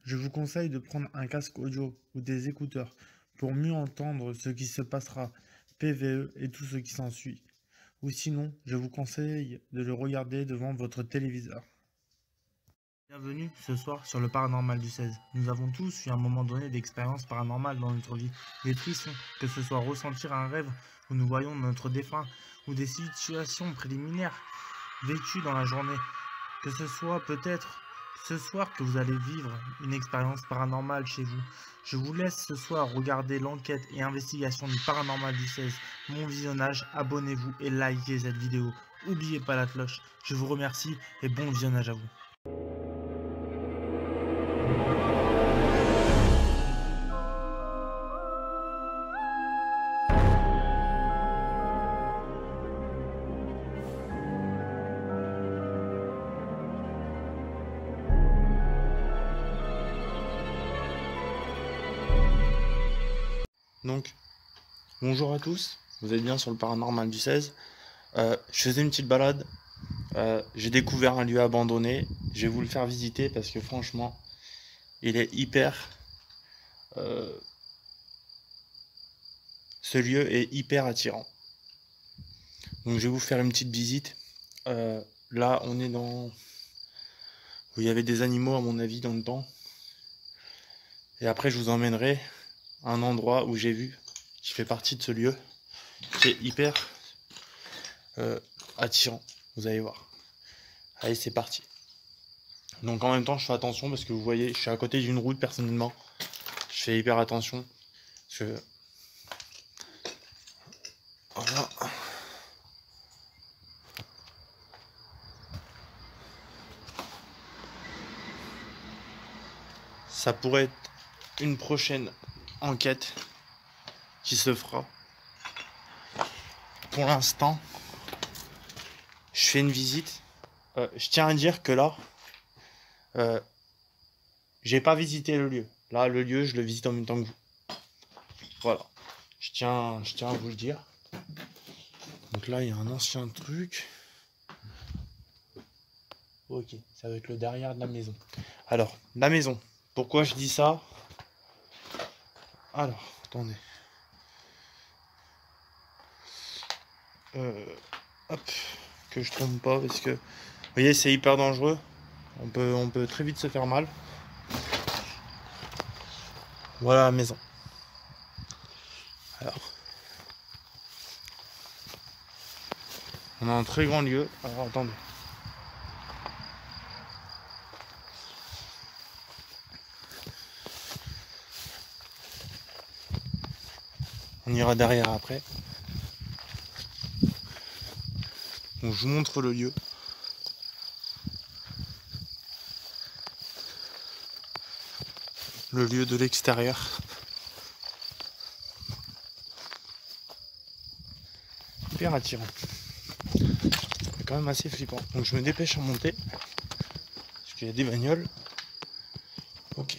Je vous conseille de prendre un casque audio ou des écouteurs pour mieux entendre ce qui se passera, PVE et tout ce qui s'ensuit. Ou sinon, je vous conseille de le regarder devant votre téléviseur. Bienvenue ce soir sur le paranormal du 16. Nous avons tous eu à un moment donné d'expériences paranormales dans notre vie. Des frissons, que ce soit ressentir un rêve où nous voyons notre défunt, ou des situations préliminaires vécues dans la journée. Que ce soit peut-être ce soir que vous allez vivre une expérience paranormale chez vous. Je vous laisse ce soir regarder l'enquête et investigation du paranormal du 16. Mon visionnage, abonnez-vous et likez cette vidéo. N'oubliez pas la cloche. Je vous remercie et bon visionnage à vous. Donc, bonjour à tous, vous êtes bien sur le paranormal du 16. Je faisais une petite balade, j'ai découvert un lieu abandonné, je vais vous le faire visiter parce que franchement, il est hyper... euh, ce lieu est hyper attirant. Donc je vais vous faire une petite visite. Là, on est dans... où il y avait des animaux à mon avis dans le temps. Et après, je vous emmènerai à un endroit où j'ai vu, qui fait partie de ce lieu, qui est hyper attirant. Vous allez voir. Allez, c'est parti. Donc en même temps, je fais attention parce que vous voyez, je suis à côté d'une route personnellement. Je fais hyper attention. Parce que... Voilà. Ça pourrait être une prochaine enquête qui se fera. Pour l'instant, je fais une visite. Je tiens à dire que là, j'ai pas visité le lieu. Là, le lieu, je le visite en même temps que vous. Voilà. Je tiens à vous le dire. Donc là, il y a un ancien truc. Ok, ça va être le derrière de la maison. Alors, la maison. Pourquoi je dis ça? Alors, attendez. Hop, que je tombe pas parce que... Vous voyez, c'est hyper dangereux. On peut très vite se faire mal. Voilà la maison. Alors, on a un très grand lieu. Alors, attendez. On ira derrière après. Donc, je vous montre le lieu. Le lieu de l'extérieur. Hyper attirant. C'est quand même assez flippant. Donc je me dépêche à monter. Parce qu'il y a des bagnoles. Ok.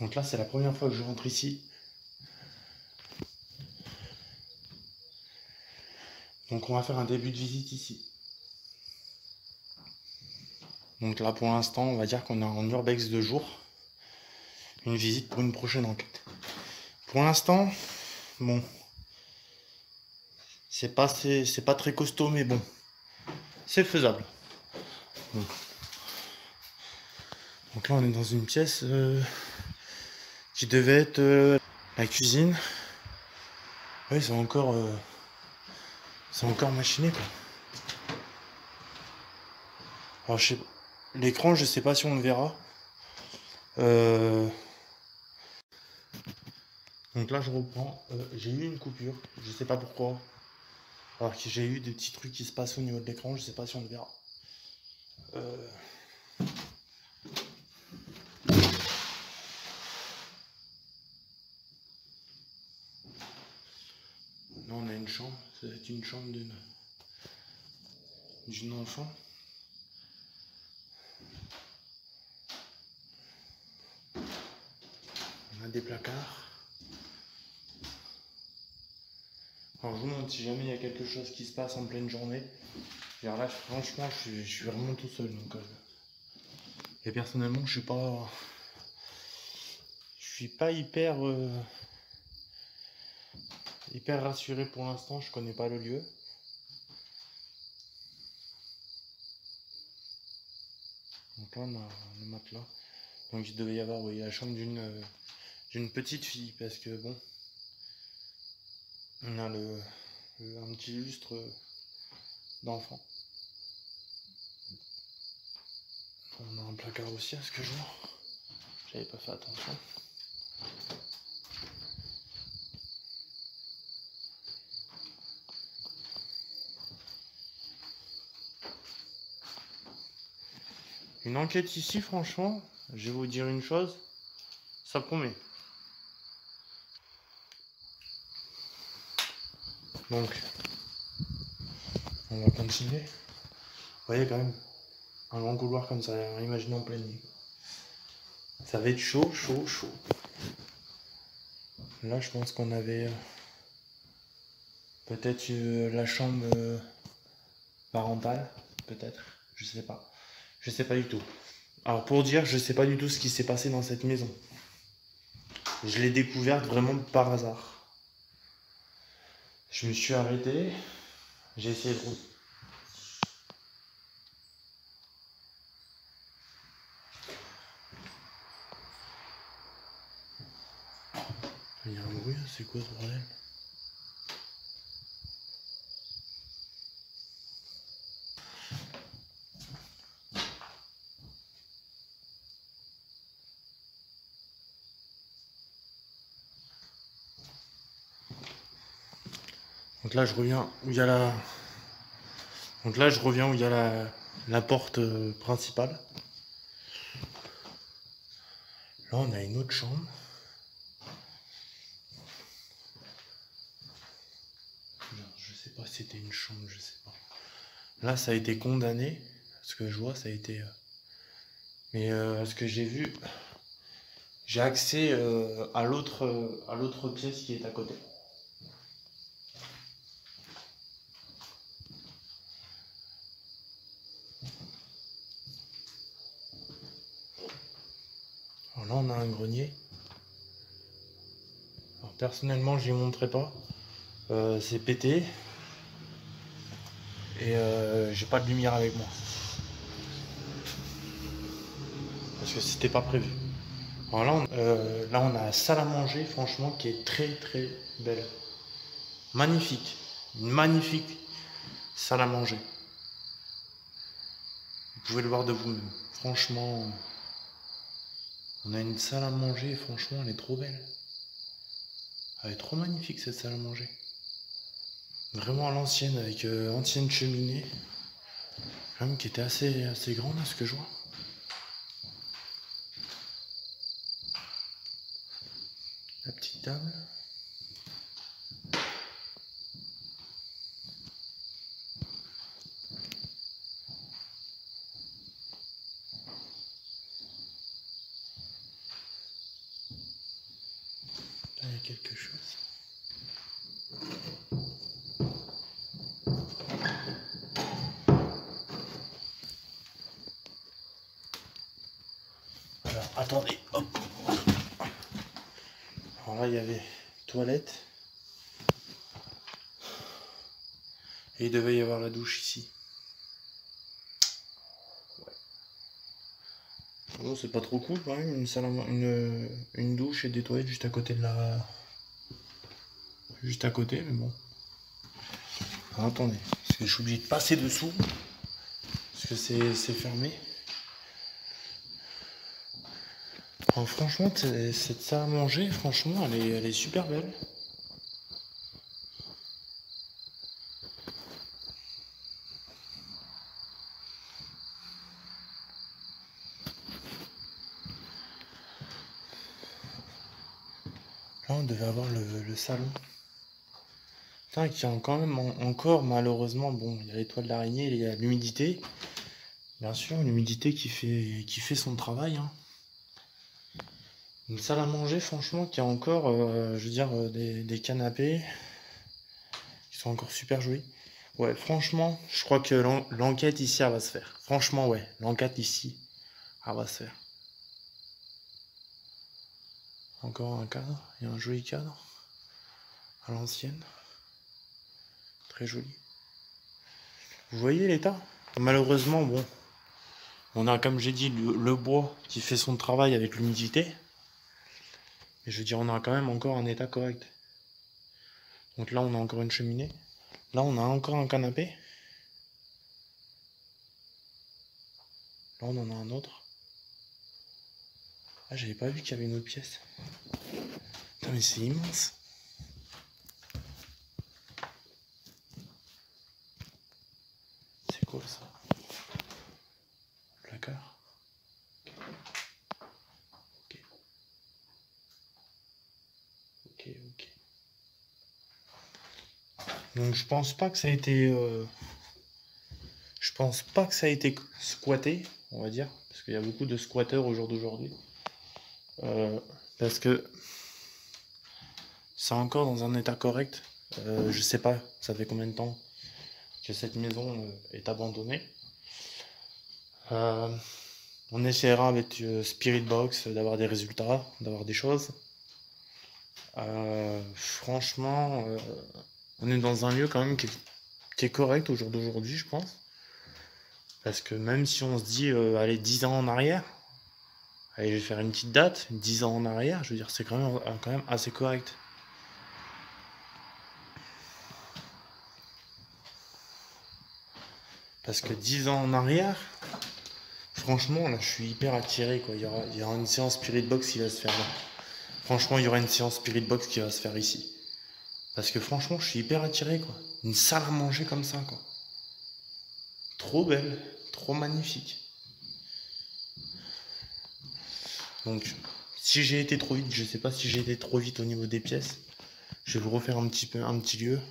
Donc là c'est la première fois que je rentre ici. Donc on va faire un début de visite ici. Donc là pour l'instant on va dire qu'on est en urbex de jour. Une visite pour une prochaine enquête. Pour l'instant, bon, c'est pas très costaud, mais bon, c'est faisable. Bon. Donc là, on est dans une pièce qui devait être la cuisine. Oui, c'est encore machiné quoi. Alors je sais pas. L'écran, je sais pas si on le verra. Donc là, je reprends. J'ai eu une coupure, je sais pas pourquoi. Alors que j'ai eu des petits trucs qui se passent au niveau de l'écran, je sais pas si on le verra. Là, on a une chambre. Ça va être une chambre d'une enfant. On a des placards. Alors je vous montre si jamais il y a quelque chose qui se passe en pleine journée. Alors là franchement je suis vraiment tout seul donc Et personnellement, je suis pas hyper rassuré pour l'instant. Je connais pas le lieu. Donc là, on a le matelas. Donc il devait y avoir, oui, la chambre d'une petite fille, parce que bon, on a un petit lustre d'enfant. On a un placard aussi à ce que je vois. J'avais pas fait attention. Une enquête ici, franchement, je vais vous dire une chose, ça promet. Donc, on va continuer. Vous voyez quand même, un grand couloir comme ça, imaginez en pleine nuit. Ça va être chaud, chaud, chaud. Là, je pense qu'on avait peut-être la chambre parentale, peut-être, je sais pas. Je sais pas du tout. Alors pour dire, je sais pas du tout ce qui s'est passé dans cette maison. Je l'ai découverte vraiment par hasard. Je me suis arrêté, j'ai essayé de... Il y a un bruit, c'est quoi ce bordel? Donc là je reviens où il y a la... Donc là je reviens où il y a la porte principale. Là on a une autre chambre. Je sais pas si c'était une chambre, je sais pas. Là ça a été condamné. Ce que je vois ça a été... Mais ce que j'ai vu, j'ai accès à l'autre pièce qui est à côté. Alors là on a un grenier. Alors personnellement je n'y montrerai pas. C'est pété. Et j'ai pas de lumière avec moi. Parce que c'était pas prévu. Alors là on a la salle à manger franchement qui est très très belle. Magnifique. Une magnifique salle à manger. Vous pouvez le voir de vous-même. Franchement, on a une salle à manger et franchement elle est trop belle. Elle est trop magnifique cette salle à manger. Vraiment à l'ancienne avec ancienne cheminée. Quand même qui était assez grande à ce que je vois. La petite table. Là il y a quelque chose. Alors attendez, hop. Alors là il y avait toilette. Et il devait y avoir la douche ici. Ouais. Bon, c'est pas trop cool quand même, une douche et des toilettes juste à côté de la... Juste à côté, mais bon. Alors, attendez, parce que je suis obligé de passer dessous. Parce que c'est fermé. Alors, franchement, cette salle à manger, franchement, elle est super belle. Là, on devait avoir le salon. Putain, qui a quand même encore, malheureusement, bon, il y a les toiles d'araignée, il y a l'humidité. Bien sûr, l'humidité qui fait son travail. Hein. Une salle à manger, franchement, qui a encore, je veux dire, des canapés qui sont encore super jolis. Ouais, franchement, je crois que l'enquête ici, elle va se faire. Franchement, ouais, l'enquête ici, Ça va se faire. Encore un cadre, il y a un joli cadre à l'ancienne, très joli. Vous voyez l'état? Malheureusement, bon, on a, comme j'ai dit, le bois qui fait son travail avec l'humidité. Mais je veux dire, on a quand même encore un état correct. Donc là, on a encore une cheminée. Là, on a encore un canapé. Là, on en a un autre. Ah, j'avais pas vu qu'il y avait une autre pièce. Putain, mais c'est immense. C'est quoi ça? Placard. Ok. Ok. Donc je pense pas que ça a été... Je pense pas que ça a été squatté, on va dire. Parce qu'il y a beaucoup de squatteurs au jour d'aujourd'hui. Parce que c'est encore dans un état correct. Je sais pas, ça fait combien de temps que cette maison est abandonnée. On essaiera avec Spirit Box d'avoir des résultats, d'avoir des choses. Franchement, on est dans un lieu quand même qui est correct au jour d'aujourd'hui, je pense. Parce que même si on se dit, allez, 10 ans en arrière, allez, je vais faire une petite date, 10 ans en arrière, je veux dire, c'est quand même assez correct. Parce que 10 ans en arrière, franchement, là, je suis hyper attiré, quoi. Il y aura une séance Spirit Box qui va se faire là. Franchement, il y aura une séance Spirit Box qui va se faire ici. Parce que franchement, je suis hyper attiré, quoi. Une salle à manger comme ça, quoi. Trop belle, trop magnifique. Donc, si j'ai été trop vite, je sais pas si j'ai été trop vite au niveau des pièces. Je vais vous refaire un petit lieu.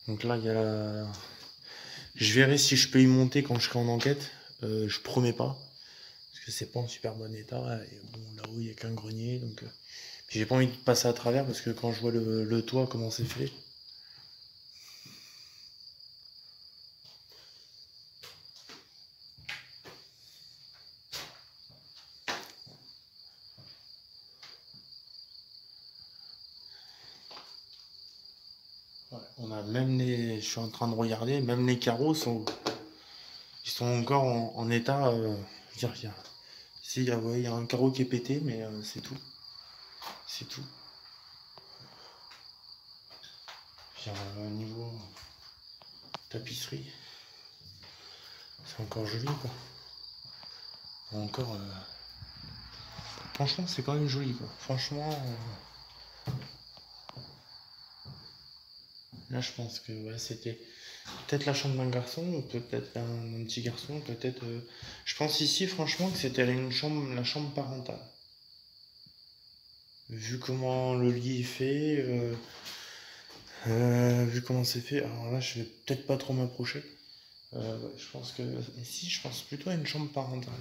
Donc là, il y a la... Je verrai si je peux y monter quand je serai en enquête. Je promets pas. Parce que c'est pas en super bon état. Et bon, là-haut, il n'y a qu'un grenier. Donc, puis j'ai pas envie de passer à travers parce que quand je vois le toit, comment c'est fait. Ouais, on a même les... Je suis en train de regarder, même les carreaux ils sont encore en état. Je veux dire, il y a un carreau qui est pété, mais c'est tout. C'est tout. Puis au niveau tapisserie, c'est encore joli, quoi. Encore. Franchement, c'est quand même joli, quoi. Franchement. Là, je pense que ouais, c'était peut-être la chambre d'un garçon, ou peut-être un petit garçon, peut-être. Je pense ici, franchement, que c'était la chambre parentale. Vu comment le lit est fait, vu comment c'est fait, alors là, je vais peut-être pas trop m'approcher. Ouais, je pense que ici, je pense plutôt à une chambre parentale.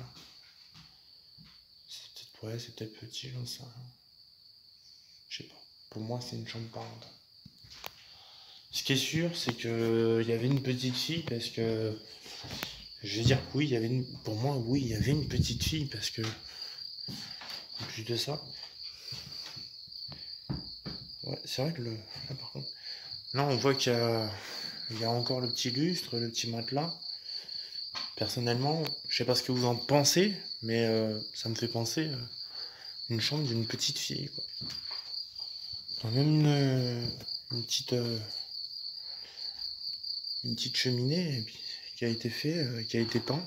C'est peut-être petit, j'en sais rien. Je sais pas. Pour moi, c'est une chambre parentale. Ce qui est sûr, c'est que il y avait une petite fille parce que je vais dire que oui, pour moi, oui, il y avait une petite fille parce que en plus de ça, ouais, c'est vrai que là, par contre, là, on voit qu'il y a encore le petit lustre, le petit matelas. Personnellement, je sais pas ce que vous en pensez, mais ça me fait penser une chambre d'une petite fille, quoi. On a même une petite cheminée et puis, qui a été fait, qui a été peint.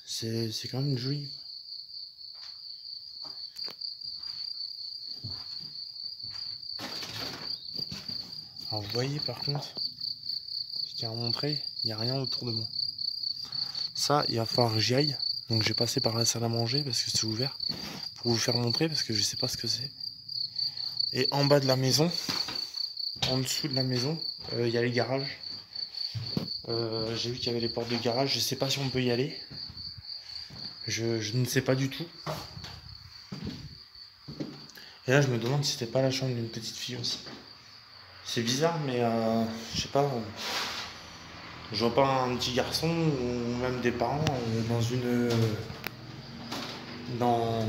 C'est quand même joli. Alors vous voyez par contre, je tiens à montrer, il n'y a rien autour de moi. Ça, il va falloir que j'y aille. Donc j'ai passé par la salle à manger parce que c'est ouvert. Pour vous faire montrer parce que je sais pas ce que c'est. Et en bas de la maison, en dessous de la maison, il y a les garages. J'ai vu qu'il y avait les portes de garage, je sais pas si on peut y aller. Je ne sais pas du tout. Et là je me demande si c'était pas la chambre d'une petite fille aussi. C'est bizarre mais je sais pas. Je vois pas un petit garçon ou même des parents dans une... dans...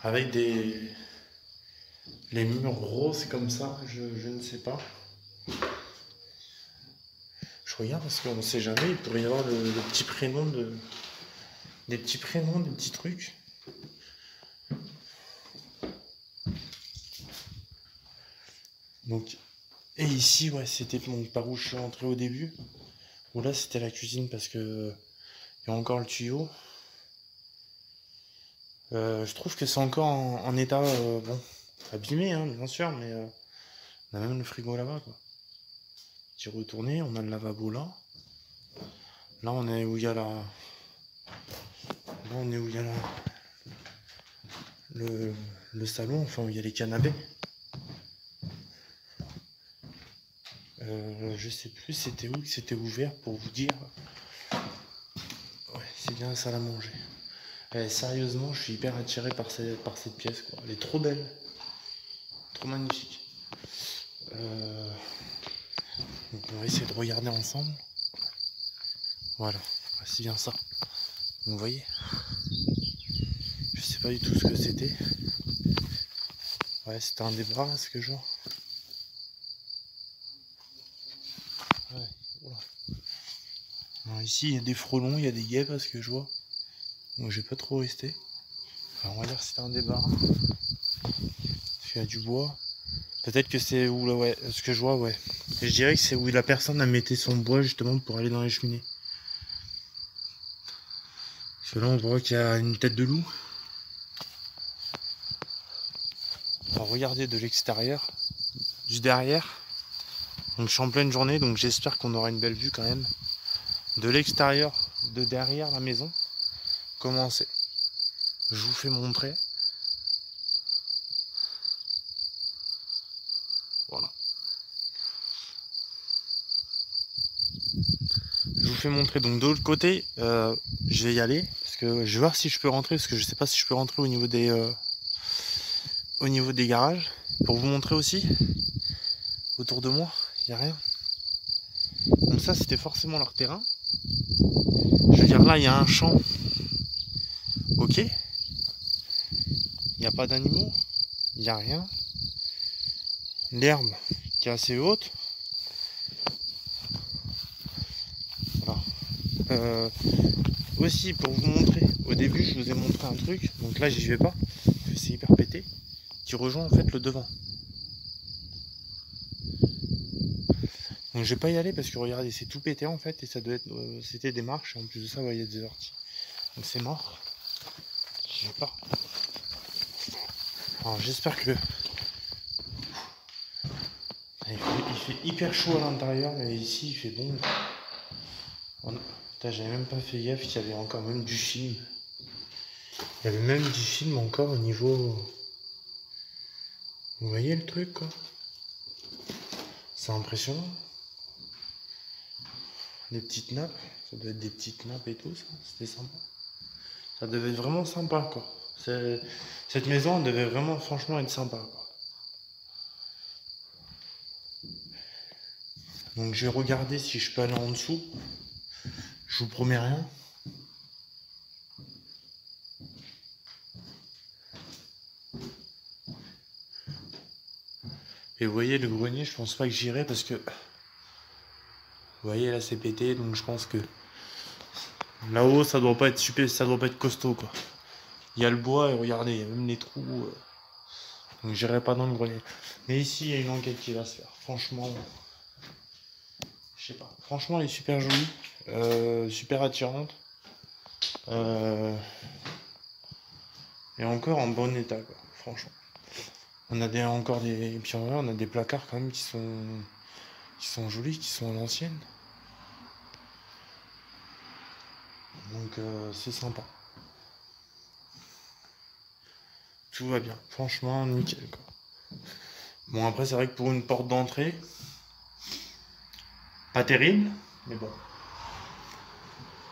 avec des... les murs roses comme ça, je ne sais pas. Je regarde parce qu'on ne sait jamais, il pourrait y avoir le petit prénom de... des petits prénoms, des petits trucs. Donc, et ici, ouais, c'était par où je suis entré au début. Ou là, c'était la cuisine parce que il y a encore le tuyau. Je trouve que c'est encore en état, bon, abîmé, hein, bien sûr, mais on a même le frigo là-bas, quoi. Petit retourné, on a le lavabo là. Là, on est où il y a la... Là, on est où il y a la... le salon, enfin, où il y a les canapés. Je sais plus c'était où que c'était ouvert pour vous dire. Ouais, c'est bien la salle à manger. Sérieusement, je suis hyper attiré par cette pièce, quoi. Elle est trop belle. Trop magnifique. Donc on va essayer de regarder ensemble. Voilà, c'est bien ça. Donc, vous voyez, je sais pas du tout ce que c'était. Ouais, c'était un des bras, ce que je vois. Ouais, voilà. Alors, ici, il y a des frelons, il y a des guêpes, ce que je vois. Donc j'ai pas trop resté. Alors, on va dire que c'était un des bars. Il y a du bois. Peut-être que c'est où là, ouais, ce que je vois, ouais. Et je dirais que c'est où la personne a metté son bois justement pour aller dans les cheminées. Parce que là on voit qu'il y a une tête de loup. Alors regardez de l'extérieur, du derrière. Donc je suis en pleine journée, donc j'espère qu'on aura une belle vue quand même. De l'extérieur, de derrière la maison. Comment c'est? Je vous fais montrer. Voilà. Je vous fais montrer. Donc de l'autre côté, je vais y aller. Parce que je vais voir si je peux rentrer. Parce que je sais pas si je peux rentrer au niveau des garages. Pour vous montrer aussi. Autour de moi, il n'y a rien. Donc ça, c'était forcément leur terrain. Je veux dire, là, il y a un champ. Ok. Il n'y a pas d'animaux. Il n'y a rien. L'herbe qui est assez haute. Voilà. Aussi, pour vous montrer, au début, je vous ai montré un truc. Donc là, j'y vais pas. Parce que c'est hyper pété. Qui rejoint en fait le devant. Donc je vais pas y aller parce que regardez, c'est tout pété en fait. Et ça doit être. C'était des marches. Et en plus de ça, il y a des orties. Donc c'est mort. Je vais pas. Alors j'espère que... Il fait hyper chaud à l'intérieur, mais ici il fait bon. Putain, j'avais même pas fait gaffe qu'il y avait encore même du film. Il y avait même du film encore au niveau... Vous voyez le truc quoi? C'est impressionnant. Les petites nappes, ça doit être des petites nappes et tout ça, c'était sympa. Ça devait être vraiment sympa quoi. Cette maison elle devait vraiment franchement être sympa quoi. Donc je vais regarder si je peux aller en dessous. Je vous promets rien. Et vous voyez le grenier, je pense pas que j'irai parce que... Vous voyez là c'est pété, donc je pense que là-haut ça doit pas être super, ça doit pas être costaud quoi. Il y a le bois et regardez, il y a même les trous. Donc j'irai pas dans le grenier. Mais ici il y a une enquête qui va se faire. Franchement, je sais pas. Franchement elle est super jolie, super attirante. Et encore en bon état quoi, franchement. On a encore des... Et puis en vrai on a des placards quand même qui sont jolis, qui sont à l'ancienne. Donc c'est sympa. Tout va bien, franchement nickel quoi. Bon après c'est vrai que pour une porte d'entrée, pas terrible, mais bon.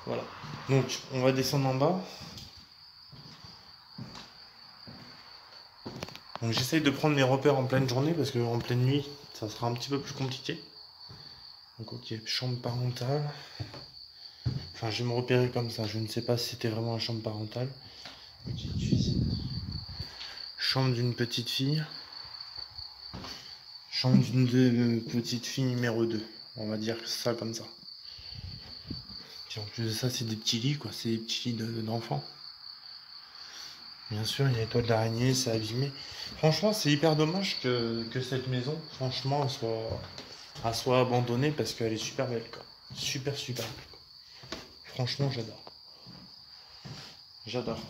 Voilà. Donc on va descendre en bas. Donc j'essaye de prendre mes repères en pleine journée parce qu'en pleine nuit ça sera un petit peu plus compliqué. Donc ok, chambre parentale. Enfin, je vais me repérer comme ça. Je ne sais pas si c'était vraiment la chambre parentale. Petite cuisine. Chambre d'une petite fille. Chambre d'une petite fille numéro 2. On va dire ça comme ça. Puis en plus de ça, c'est des petits lits, quoi. C'est des petits lits d'enfants. Bien sûr, il y a les toits de l'araignée, c'est abîmé. Franchement, c'est hyper dommage que cette maison, franchement, elle soit abandonnée parce qu'elle est super belle, quoi. Super, super belle, quoi. Franchement, j'adore. J'adore.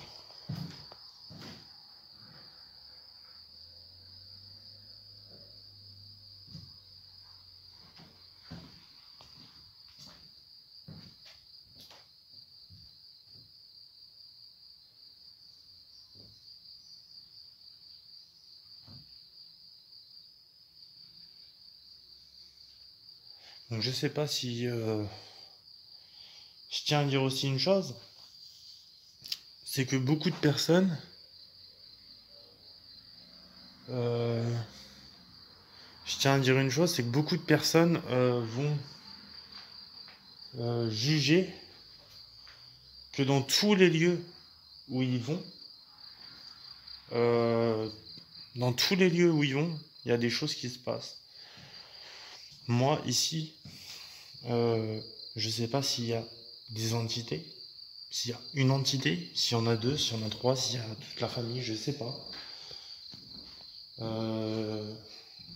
Donc, je sais pas si... je tiens à dire aussi une chose. C'est que beaucoup de personnes... je tiens à dire une chose, c'est que beaucoup de personnes vont juger que dans tous les lieux où ils vont, euh, dans tous les lieux où ils vont, il y a des choses qui se passent. Moi, ici, je sais pas s'il y a des entités, s'il y a une entité, s'il y en a deux, s'il y en a trois, s'il y a toute la famille, je sais pas.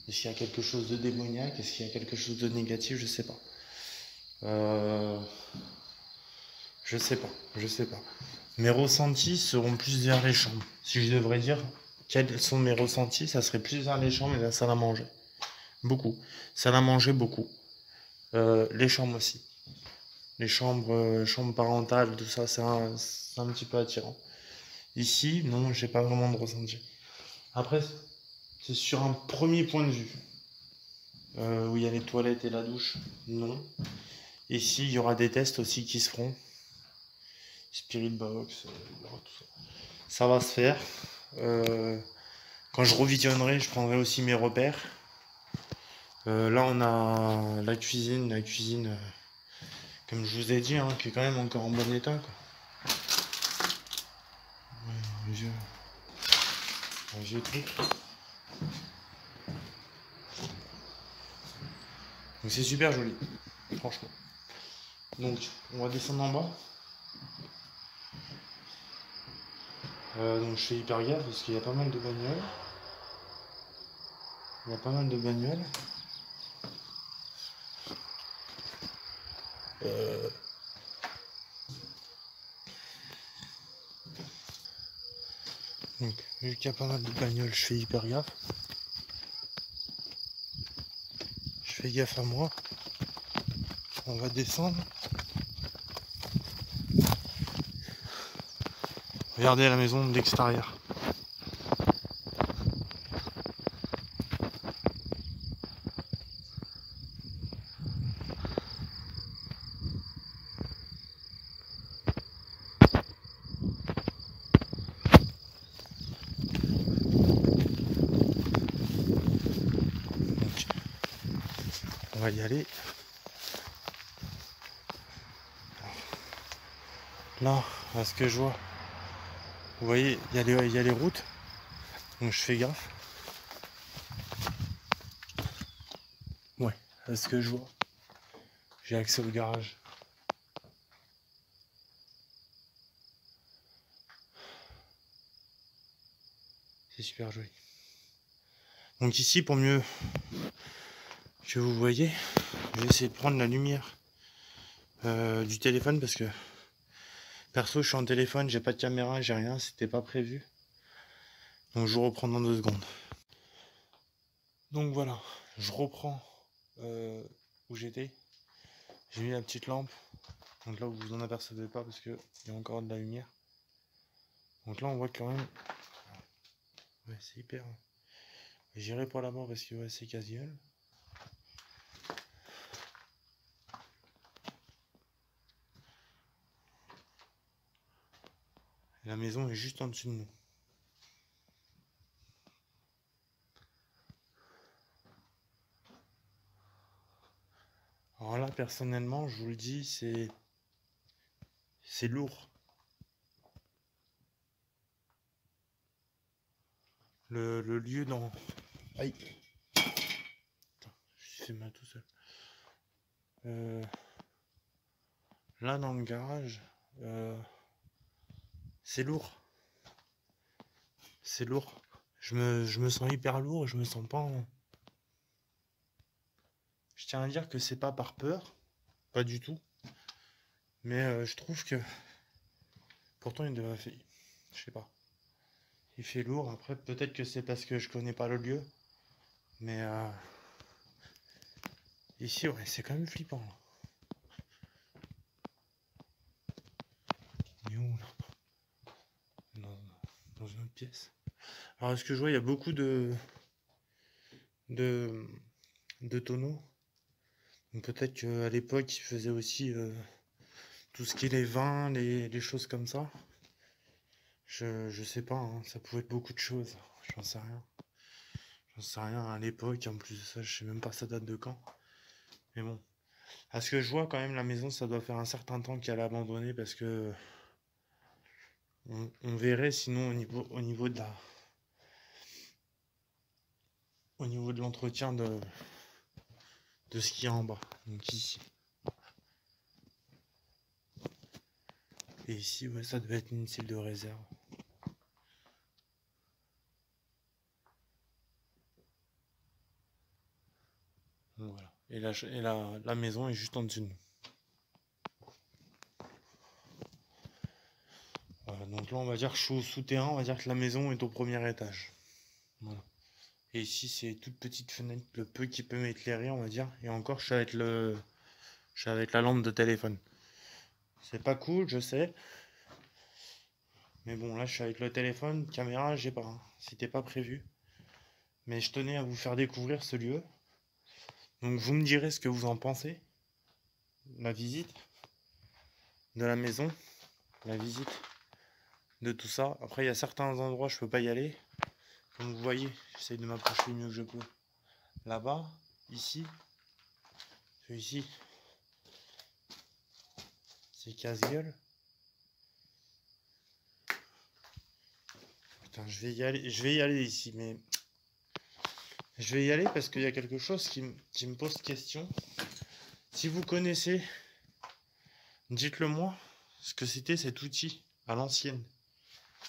Est-ce qu'il y a quelque chose de démoniaque? Est-ce qu'il y a quelque chose de négatif? Je sais pas. Je sais pas. Je sais pas. Mes ressentis seront plus vers les chambres. Si je devrais dire quels sont mes ressentis, ça serait plus vers les chambres et la salle à manger. Beaucoup. Salle à manger, beaucoup. Les chambres aussi. Les chambres, chambres parentales, tout ça, c'est un petit peu attirant. Ici, non, j'ai pas vraiment de ressenti. Après, c'est sur un premier point de vue. Où il y a les toilettes et la douche, non. Ici, il y aura des tests aussi qui se feront. Spirit Box, tout ça. Ça va se faire. Quand je revisionnerai, je prendrai aussi mes repères. Là, on a la cuisine, comme je vous ai dit, hein, qui est quand même encore en bon état, quoi. Ouais, un vieux truc. Donc c'est super joli, franchement. Donc, on va descendre en bas. Donc je fais hyper gaffe parce qu'il y a pas mal de bagnoles. Il y a pas mal de bagnoles. Donc, vu qu'il y a pas mal de bagnoles, je fais hyper gaffe. Je fais gaffe à moi. On va descendre. Regardez la maison d'extérieur. Donc, on va y aller. Là, à ce que je vois, vous voyez, il y a les routes. Donc je fais gaffe. Ouais, à ce que je vois, j'ai accès au garage. C'est super joli. Donc ici, pour mieux que vous voyez, je vais essayer de prendre la lumière du téléphone parce que perso, je suis en téléphone, j'ai pas de caméra, j'ai rien, c'était pas prévu. Donc je vous reprends dans 2 secondes. Donc voilà, je reprends où j'étais. J'ai mis la petite lampe. Donc là, vous en apercevez pas parce qu'il y a encore de la lumière. Donc là, on voit quand même... Ouais, c'est hyper... J'irai pas là-bas parce que ouais, c'est casual. La maison est juste en dessus de nous. Alors là, personnellement, je vous le dis, c'est lourd. Le lieu dans... Aïe. Putain, je fait mal tout seul. Là, dans le garage, c'est lourd. C'est lourd. Je me sens hyper lourd, je me sens pas en... Je tiens à dire que c'est pas par peur, pas du tout. Mais je trouve que... Pourtant, il devrait faire... Je sais pas. Il fait lourd. Après, peut-être que c'est parce que je connais pas le lieu. Mais ici, ouais, c'est quand même flippant. Là. Il est où, là? Dans une autre pièce. Alors, est-ce que je vois, il y a beaucoup de tonneaux. Donc peut-être qu'à l'époque, ils faisaient aussi tout ce qui est les vins, les choses comme ça. Je sais pas, hein, ça pouvait être beaucoup de choses. J'en sais rien. J'en sais rien à l'époque. En plus de ça, je sais même pas ça date de quand. Mais bon. À ce que je vois, quand même, la maison, ça doit faire un certain temps qu'elle a abandonné parce que on verrait sinon au niveau de la... Au niveau de l'entretien de ce qu'il y a en bas. Donc ici. Et ici, ouais, ça devait être une cible de réserve. Donc voilà. Et la maison est juste en dessous de nous. Voilà, donc là, on va dire que je suis au souterrain, on va dire que la maison est au premier étage. Voilà. Et ici, c'est toute petite fenêtre, le peu qui peut m'éclairer, on va dire. Et encore, je suis avec la lampe de téléphone. C'est pas cool, je sais. Mais bon, là, je suis avec le téléphone, caméra, j'ai pas. Hein. C'était pas prévu. Mais je tenais à vous faire découvrir ce lieu. Donc, vous me direz ce que vous en pensez. La visite de la maison, la visite de tout ça. Après, il y a certains endroits, je peux pas y aller. Comme vous voyez, j'essaie de m'approcher le mieux que je peux. Là-bas, ici, celui-ci, c'est casse-gueule. Putain, je vais y aller ici, mais je vais y aller parce qu'il y a quelque chose qui me pose question. Si vous connaissez, dites-le moi, ce que c'était cet outil à l'ancienne.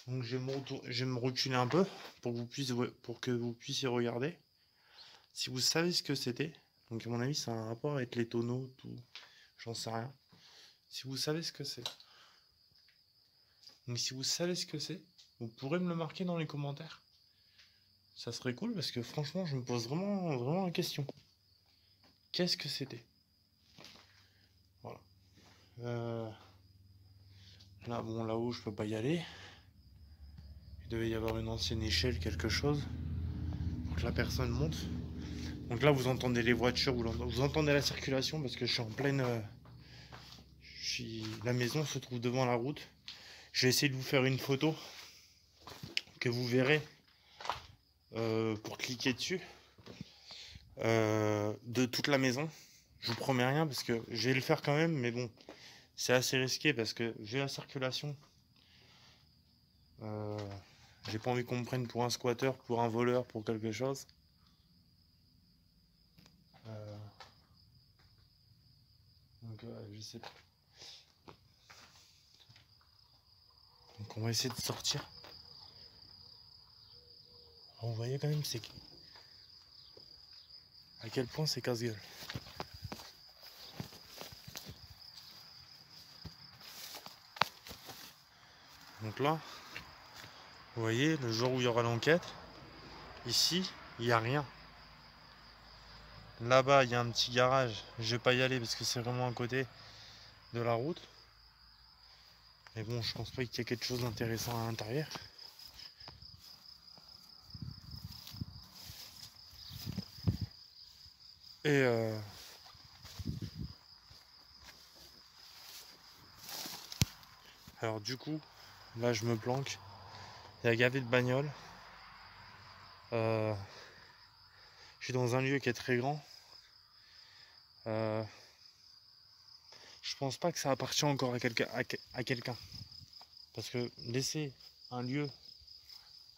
Donc je vais me reculer un peu pour que vous puissiez regarder. Si vous savez ce que c'était, donc à mon avis, ça a un rapport avec les tonneaux, tout, j'en sais rien. Si vous savez ce que c'est, donc si vous savez ce que c'est, vous pourrez me le marquer dans les commentaires. Ça serait cool parce que franchement, je me pose vraiment la question. Qu'est-ce que c'était? Voilà. Là, bon, là-haut, je peux pas y aller. Il devait y avoir une ancienne échelle, quelque chose, pour que la personne monte. Donc là, vous entendez les voitures, vous entendez la circulation parce que je suis en pleine... La maison se trouve devant la route. Je vais essayer de vous faire une photo que vous verrez pour cliquer dessus de toute la maison. Je vous promets rien parce que je vais le faire quand même, mais bon, c'est assez risqué parce que vu la circulation, j'ai pas envie qu'on me prenne pour un squatter, pour un voleur, pour quelque chose. Donc je sais pas. Donc on va essayer de sortir. Alors, vous voyez quand même c'est à quel point c'est casse-gueule. Donc là, vous voyez, le jour où il y aura l'enquête, ici, il n'y a rien. Là-bas, il y a un petit garage. Je vais pas y aller parce que c'est vraiment à côté de la route. Mais bon, je pense pas qu'il y ait quelque chose d'intéressant à l'intérieur. Et alors du coup, là je me planque. Il y a gavé de bagnoles. Je suis dans un lieu qui est très grand. je pense pas que ça appartient encore à quelqu'un. Parce que laisser un lieu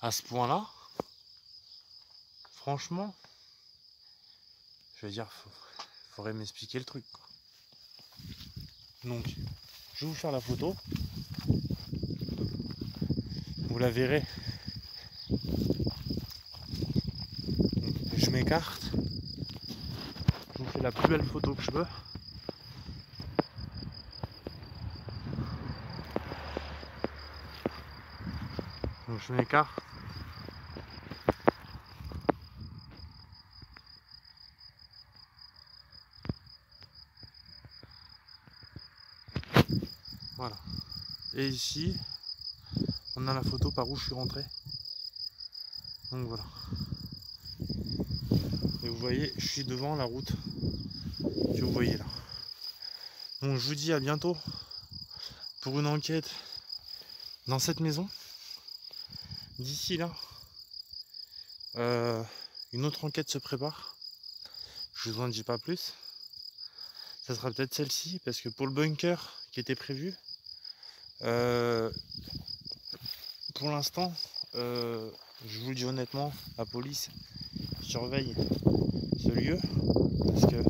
à ce point-là, franchement, je veux dire, faudrait m'expliquer le truc, quoi. Donc, je vais vous faire la photo. Vous la verrez. Donc, je m'écarte. Je vous fais la plus belle photo que je peux. Donc, je m'écarte. Voilà. Et ici, on a la photo par où je suis rentré. Donc voilà. Et vous voyez, je suis devant la route que vous voyez là. Donc je vous dis à bientôt pour une enquête dans cette maison. D'ici là, une autre enquête se prépare. Je vous en dis pas plus. Ça sera peut-être celle-ci, parce que pour le bunker qui était prévu, pour l'instant, je vous le dis honnêtement, la police surveille ce lieu, parce que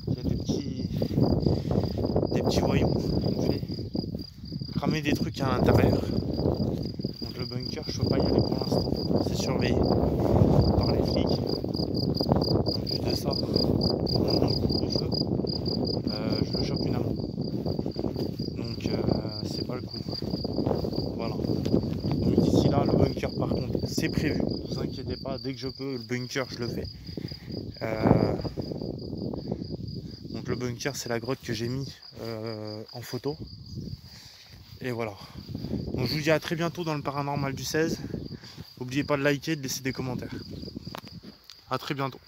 il y a des petits voyous qui ont fait cramer des trucs à l'intérieur. Donc le bunker, je peux pas y aller pour l'instant. C'est surveillé par les flics. En plus de ça, on a un couvre-feu. Je me chope une amende. Donc c'est pas le coup. Voilà. Donc d'ici là, le bunker par contre, c'est prévu. Ne vous inquiétez pas, dès que je peux, le bunker, je le fais. Donc le bunker, c'est la grotte que j'ai mis en photo. Et voilà. Donc je vous dis à très bientôt dans le paranormal du 16. N'oubliez pas de liker et de laisser des commentaires. A très bientôt.